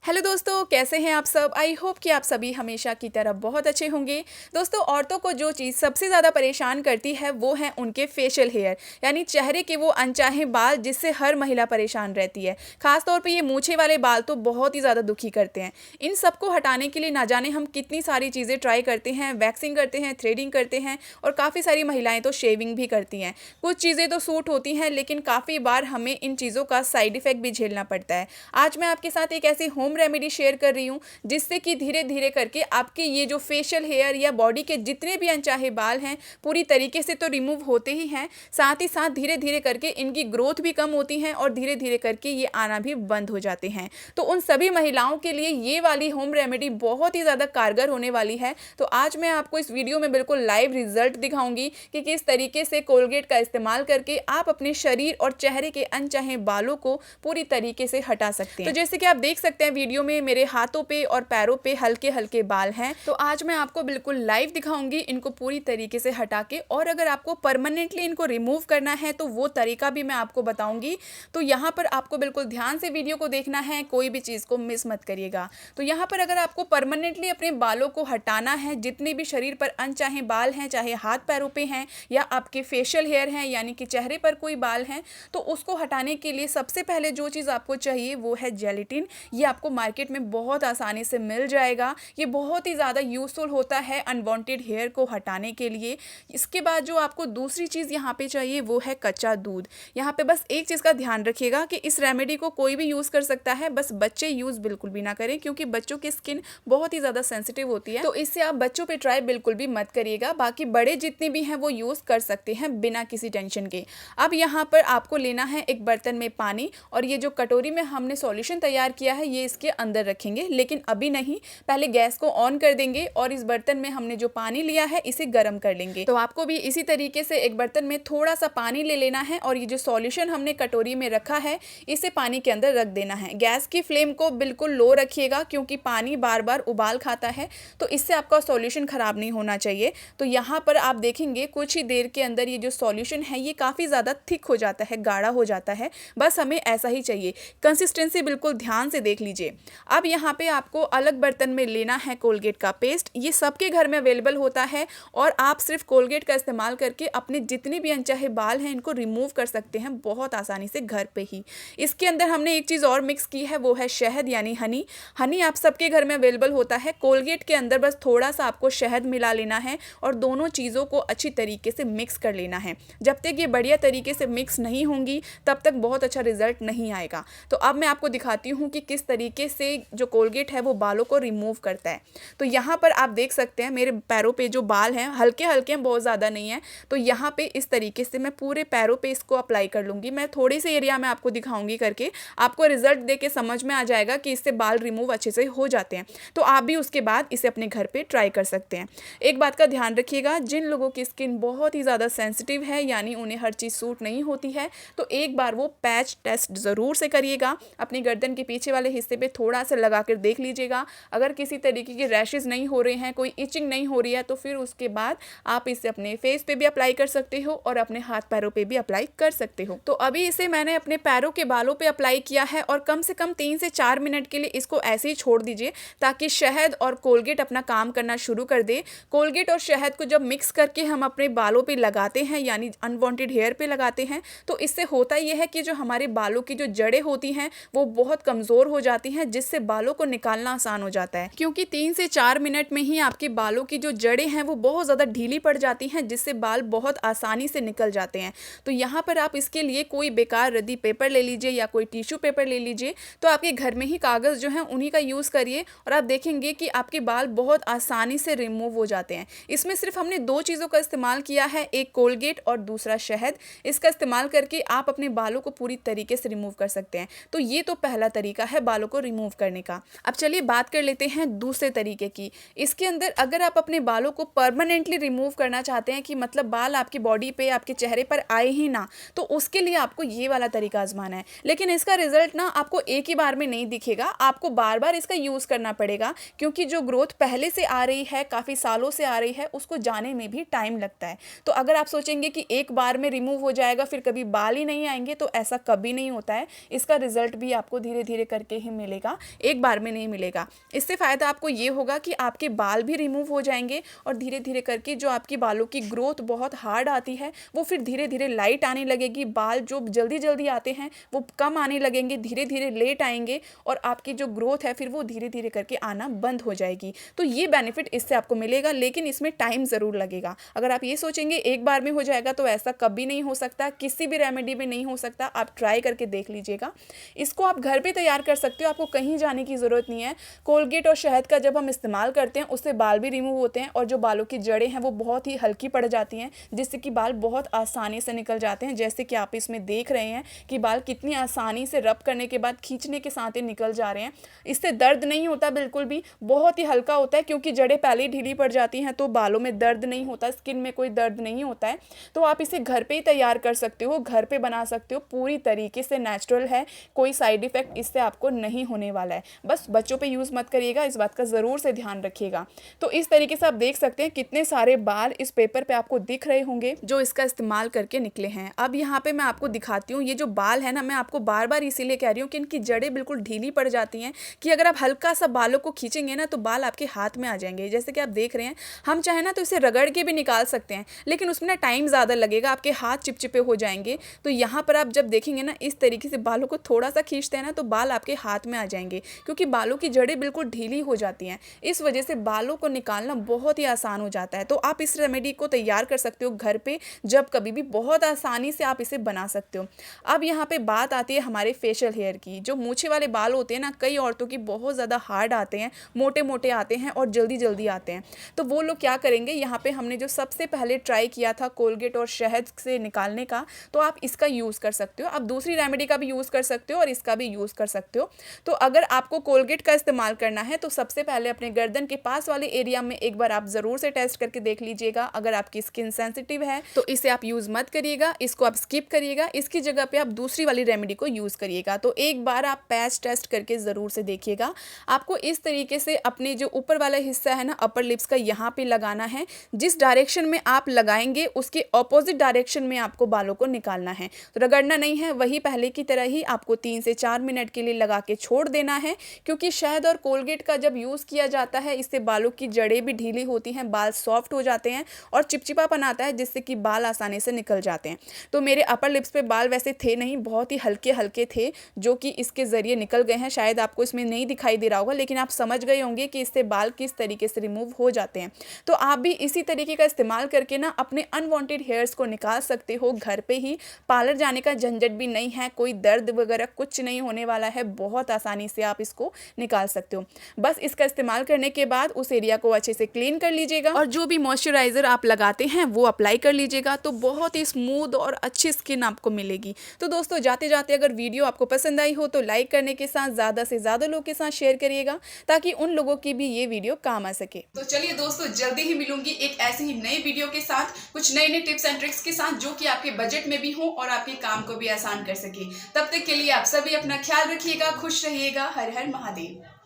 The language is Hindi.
हेलो दोस्तों, कैसे हैं आप सब। आई होप कि आप सभी हमेशा की तरह बहुत अच्छे होंगे। दोस्तों, औरतों को जो चीज़ सबसे ज़्यादा परेशान करती है वो है उनके फेशियल हेयर, यानी चेहरे के वो अनचाहे बाल जिससे हर महिला परेशान रहती है। खास तौर पे ये मूछे वाले बाल तो बहुत ही ज़्यादा दुखी करते हैं। इन सबको हटाने के लिए ना जाने हम कितनी सारी चीज़ें ट्राई करते हैं, वैक्सिंग करते हैं, थ्रेडिंग करते हैं और काफ़ी सारी महिलाएं तो शेविंग भी करती हैं। कुछ चीज़ें तो सूट होती हैं, लेकिन काफ़ी बार हमें इन चीज़ों का साइड इफ़ेक्ट भी झेलना पड़ता है। आज मैं आपके साथ एक ऐसी होम रेमेडी शेयर कर रही हूँ जिससे कि धीरे धीरे करके आपके ये जो फेशियल हेयर या बॉडी के जितने भी अनचाहे बाल हैं पूरी तरीके से तो रिमूव होते ही हैं, साथ ही साथ धीरे धीरे करके इनकी ग्रोथ भी कम होती है और धीरे धीरे करके ये आना भी बंद हो जाते हैं। तो उन सभी महिलाओं के लिए ये वाली होम रेमेडी बहुत ही ज़्यादा कारगर होने वाली है। तो आज मैं आपको इस वीडियो में बिल्कुल लाइव रिजल्ट दिखाऊंगी कि किस तरीके से कोलगेट का इस्तेमाल करके आप अपने शरीर और चेहरे के अनचाहे बालों को पूरी तरीके से हटा सकते हैं। तो जैसे कि आप देख सकते हैं वीडियो में मेरे हाथों पे और पैरों पे हल्के हल्के बाल हैं। तो आज मैं आपको बिल्कुल लाइव दिखाऊंगी इनको पूरी तरीके से हटा के, और अगर आपको परमानेंटली इनको रिमूव करना है तो वो तरीका भी मैं आपको बताऊंगी। तो यहाँ पर आपको बिल्कुल ध्यान से वीडियो को देखना है, कोई भी चीज़ को मिस मत करिएगा। तो यहाँ पर अगर आपको परमानेंटली अपने बालों को हटाना है, जितने भी शरीर पर अनचाहे बाल हैं, चाहे हाथ पैरों पे हैं या आपके फेशियल हेयर हैं यानी कि चेहरे पर कोई बाल हैं, तो उसको हटाने के लिए सबसे पहले जो चीज़ आपको चाहिए वो है जेलेटिन। ये आपको मार्केट में बहुत आसानी से मिल जाएगा। ये बहुत ही ज़्यादा यूज़फुल होता है अनवांटेड हेयर को हटाने के लिए। इसके बाद जो आपको दूसरी चीज़ यहाँ पे चाहिए वो है कच्चा दूध। यहाँ पे बस एक चीज़ का ध्यान रखिएगा कि इस रेमेडी को कोई भी यूज़ कर सकता है, बस बच्चे यूज़ बिल्कुल भी ना करें क्योंकि बच्चों की स्किन बहुत ही ज़्यादा सेंसिटिव होती है। तो इससे आप बच्चों पे ट्राई बिल्कुल भी मत करिएगा। बाकी बड़े जितने भी हैं वो यूज़ कर सकते हैं बिना किसी टेंशन के। अब यहाँ पर आपको लेना है एक बर्तन में पानी, और ये जो कटोरी में हमने सॉल्यूशन तैयार किया है ये इसके अंदर रखेंगे, लेकिन अभी नहीं, पहले गैस को ऑन कर देंगे और इस बर्तन में हमने जो पानी लिया है इसे गर्म कर लेंगे। तो आपको भी इसी तरीके से एक बर्तन में थोड़ा सा पानी ले लेना है और ये जो सॉल्यूशन हमने कटोरी में रखा है इसे पानी के अंदर रख देना है। गैस की फ्लेम को बिल्कुल लो रखिएगा क्योंकि पानी बार बार उबाल खाता है, तो इससे आपका सॉल्यूशन खराब नहीं होना चाहिए। तो यहाँ पर आप देखेंगे कुछ ही देर के अंदर ये जो सॉल्यूशन है ये काफ़ी ज़्यादा थिक हो जाता है, गाढ़ा हो जाता है। बस हमें ऐसा ही चाहिए। कंसिस्टेंसी बिल्कुल ध्यान से देख लीजिए। अब यहाँ पे आपको अलग बर्तन में लेना है कोलगेट का पेस्ट। ये सबके घर में अवेलेबल होता है और आप सिर्फ कोलगेट का इस्तेमाल करके अपने जितने भी अनचाहे बाल हैं इनको रिमूव कर सकते हैं बहुत आसानी से घर पे ही। इसके अंदर हमने एक चीज़ और मिक्स की है वो है शहद यानी हनी। हनी आप सबके घर में अवेलेबल होता है। कोलगेट के अंदर बस थोड़ा सा आपको शहद मिला लेना है और दोनों चीज़ों को अच्छी तरीके से मिक्स कर लेना है। जब तक ये बढ़िया तरीके से मिक्स नहीं होंगी तब तक बहुत अच्छा रिजल्ट नहीं आएगा। तो अब मैं आपको दिखाती हूँ कि किस तरीके से जो कोलगेट है वो बालों को रिमूव करता है। तो यहाँ पर आप देख सकते हैं मेरे पैरों पे जो बाल हैं हल्के हल्के हैं, बहुत ज़्यादा नहीं है। तो यहाँ पे इस तरीके से मैं पूरे पैरों पे इसको अप्लाई कर लूँगी। मैं थोड़े से एरिया में आपको दिखाऊंगी करके, आपको रिजल्ट देख के समझ में आ जाएगा कि इससे बाल रिमूव अच्छे से हो जाते हैं। तो आप भी उसके बाद इसे अपने घर पर ट्राई कर सकते हैं। एक बात का ध्यान रखिएगा, जिन लोगों की स्किन बहुत ही ज़्यादा सेंसिटिव है यानी उन्हें हर चीज़ सूट नहीं होती है, तो एक बार वो पैच टेस्ट ज़रूर से करिएगा। अपनी गर्दन के पीछे वाले हिस्से पे थोड़ा सा लगा कर देख लीजिएगा। अगर किसी तरीके की रैशेज़ नहीं हो रहे हैं, कोई इचिंग नहीं हो रही है, तो फिर उसके बाद आप इसे अपने फेस पे भी अप्लाई कर सकते हो और अपने हाथ पैरों पे भी अप्लाई कर सकते हो। तो अभी इसे मैंने अपने पैरों के बालों पे अप्लाई किया है और कम से कम 3 से 4 मिनट के लिए इसको ऐसे ही छोड़ दीजिए ताकि शहद और कोलगेट अपना काम करना शुरू कर दे। कोलगेट और शहद को जब मिक्स करके हम अपने बालों पे लगाते हैं यानी अनवांटेड हेयर पे लगाते हैं, तो इससे होता यह है कि जो हमारे बालों की जो जड़ें होती हैं वो बहुत कमज़ोर हो जाती हैं, जिससे बालों को निकालना आसान हो जाता है। क्योंकि 3 से 4 मिनट में ही आपके बालों की जो जड़ें हैं वो बहुत ज़्यादा ढीली पड़ जाती हैं, जिससे बाल बहुत आसानी से निकल जाते हैं। तो यहाँ पर आप इसके लिए कोई बेकार रद्दी पेपर ले लीजिए या कोई टिश्यू पेपर ले लीजिए। तो आपके घर में ही कागज़ जो हैं उन्हीं का यूज़ करिए और आप देखेंगे कि आपके बाल बहुत आसानी से रिमूव हो जाते हैं। इसमें सिर्फ हमने 2 चीज़ों का इस्तेमाल किया है, एक कोलगेट और दूसरा शहद। इसका इस्तेमाल करके आप अपने बालों को पूरी तरीके से रिमूव कर सकते हैं। तो ये तो पहला तरीका है बालों को रिमूव करने का। अब चलिए बात कर लेते हैं दूसरे तरीके की। इसके अंदर अगर आप अपने बालों को परमानेंटली रिमूव करना चाहते हैं कि मतलब बाल आपकी बॉडी पे, आपके चेहरे पर आए ही ना, तो उसके लिए आपको ये वाला तरीका आजमाना है। लेकिन इसका रिजल्ट ना आपको एक ही बार में नहीं दिखेगा, आपको बार बार इसका यूज़ करना पड़ेगा क्योंकि जो ग्रोथ पहले से आ रही है, काफ़ी सालों से आ रही है, उसको जाने में भी टाइम लगता है। तो अगर आप सोचेंगे कि एक बार में रिमूव हो जाएगा फिर कभी बाल ही नहीं आएंगे, तो ऐसा कभी नहीं होता है। इसका रिजल्ट भी आपको धीरे धीरे करके ही मिलेगा। मिलेगा, एक बार में नहीं मिलेगा। इससे फ़ायदा आपको ये होगा कि आपके बाल भी रिमूव हो जाएंगे और धीरे धीरे करके जो आपकी बालों की ग्रोथ बहुत हार्ड आती है वो फिर धीरे धीरे लाइट आने लगेगी। बाल जो जल्दी जल्दी आते हैं वो कम आने लगेंगे, धीरे धीरे लेट आएंगे और आपकी जो ग्रोथ है फिर वो धीरे धीरे करके आना बंद हो जाएगी। तो ये बेनिफिट इससे आपको मिलेगा, लेकिन इसमें टाइम ज़रूर लगेगा। अगर आप ये सोचेंगे एक बार में हो जाएगा तो ऐसा कभी नहीं हो सकता, किसी भी रेमेडी में नहीं हो सकता। आप ट्राई करके देख लीजिएगा। इसको आप घर पे तैयार कर सकते हो, आपको कहीं जाने की ज़रूरत नहीं है। कोलगेट और शहद का जब हम इस्तेमाल करते हैं उससे बाल भी रिमूव होते हैं और जो बालों की जड़ें हैं वो बहुत ही हल्की पड़ जाती हैं, जिससे कि बाल बहुत आसानी से निकल जाते हैं। जैसे कि आप इसमें देख रहे हैं कि बाल कितनी आसानी से रब करने के बाद खींचने के साथ ही निकल जा रहे हैं। इससे दर्द नहीं होता बिल्कुल भी, बहुत ही हल्का होता है क्योंकि जड़ें पहले ही ढीली पड़ जाती हैं तो बालों में दर्द नहीं होता, स्किन में कोई दर्द नहीं होता है। तो आप इसे घर पे ही तैयार कर सकते हो, घर पे बना सकते हो, पूरी तरीके से नेचुरल है, कोई साइड इफेक्ट इससे आपको नहीं होने वाला है। बस बच्चों पे यूज़ मत करिएगा, इस बात का ज़रूर से ध्यान रखिएगा। तो इस तरीके से आप देख सकते हैं कितने सारे बाल इस पेपर पे आपको दिख रहे होंगे जो इसका इस्तेमाल करके निकले हैं। अब यहाँ पे मैं आपको दिखाती हूँ, ये जो बाल है ना, मैं आपको बार बार इसीलिए कह रही हूँ कि इनकी जड़ें बिल्कुल ढीली पड़ जाती हैं कि अगर आप हल्का सा बालों को खींचेंगे ना तो बाल आपके हाथ में आ जाएंगे। जैसे कि आप देख रहे हैं, हम चाहे ना तो इसे रगड़ के भी निकाल सकते हैं, लेकिन उसमें ना टाइम ज़्यादा लगेगा, आपके हाथ चिपचिपे हो जाएंगे। तो यहाँ पर आप जब देखेंगे ना इस तरीके से बालों को थोड़ा सा खींचते हैं ना तो बाल आपके हाथ में आ जाएंगे, क्योंकि बालों की जड़ें बिल्कुल ढीली हो जाती हैं। इस वजह से बालों को निकालना बहुत ही आसान हो जाता है। तो आप इस रेमेडी को तैयार कर सकते हो घर पे, जब कभी भी बहुत आसानी से आप इसे बना सकते हो। अब यहाँ पे बात आती है हमारे फेशियल हेयर की। जो मूछे वाले बाल होते हैं ना, कई औरतों की बहुत ज़्यादा हार्ड आते हैं, मोटे मोटे आते हैं और जल्दी जल्दी आते हैं। तो वो लोग क्या करेंगे, यहाँ पे हमने जो सबसे पहले ट्राई किया था कोलगेट और शहद से निकालने का, तो आप इसका यूज़ कर सकते हो। आप दूसरी रेमेडी का भी यूज़ कर सकते हो और इसका भी यूज़ कर सकते हो। तो अगर आपको कोलगेट का इस्तेमाल करना है तो सबसे पहले अपने गर्दन के पास वाले एरिया में एक बार आप ज़रूर से टेस्ट करके देख लीजिएगा। अगर आपकी स्किन सेंसिटिव है तो इसे आप यूज़ मत करिएगा, इसको आप स्किप करिएगा। इसकी जगह पे आप दूसरी वाली रेमेडी को यूज़ करिएगा। तो एक बार आप पैच टेस्ट करके ज़रूर से देखिएगा। आपको इस तरीके से अपने जो ऊपर वाला हिस्सा है ना, अपर लिप्स का, यहाँ पे लगाना है। जिस डायरेक्शन में आप लगाएंगे उसके ऑपोजिट डायरेक्शन में आपको बालों को निकालना है। तो रगड़ना नहीं है, वही पहले की तरह ही आपको 3 से 4 मिनट के लिए लगा के छोड़ देना है। क्योंकि शहद और कोलगेट का जब यूज़ किया जाता है इससे बालों की जड़ें भी ढीली होती हैं, बाल सॉफ्ट हो जाते हैं और चिपचिपापन आता है, जिससे कि बाल आसानी से निकल जाते हैं। तो मेरे अपर लिप्स पे बाल वैसे थे नहीं, बहुत ही हल्के हल्के थे जो कि इसके ज़रिए निकल गए हैं। शायद आपको इसमें नहीं दिखाई दे रहा होगा, लेकिन आप समझ गए होंगे कि इससे बाल किस तरीके से रिमूव हो जाते हैं। तो आप भी इसी तरीके का इस्तेमाल करके ना अपने अनवांटेड हेयर्स को निकाल सकते हो घर पे ही। पार्लर जाने का झंझट भी नहीं है, कोई दर्द वगैरह कुछ नहीं होने वाला है, बहुत आसानी से आप इसको निकाल सकते हो। बस इसका इस्तेमाल करने के बाद उस एरिया को अच्छे से क्लीन कर लीजिएगा और जो भी मॉइस्चराइज़र आप लगाते हैं वो अप्लाई कर लीजिएगा। तो बहुत ही स्मूथ और अच्छी स्किन आपको मिलेगी। तो दोस्तों, जाते जाते अगर वीडियो आपको पसंद आई हो तो लाइक करने के साथ ज़्यादा से ज़्यादा लोगों के साथ शेयर करिएगा, ताकि उन लोगों की भी ये वीडियो काम आ सके। तो चलिए दोस्तों, जल्दी ही मिलूंगी एक ऐसी ही नई वीडियो के साथ, कुछ नए नए टिप्स एंड ट्रिक्स के साथ जो कि आपके बजट में भी हो और आपके काम को भी आसान कर सके। तब तक के लिए आप सभी अपना ख्याल रखिएगा, खुश रहिएगा। हर हर महादेव।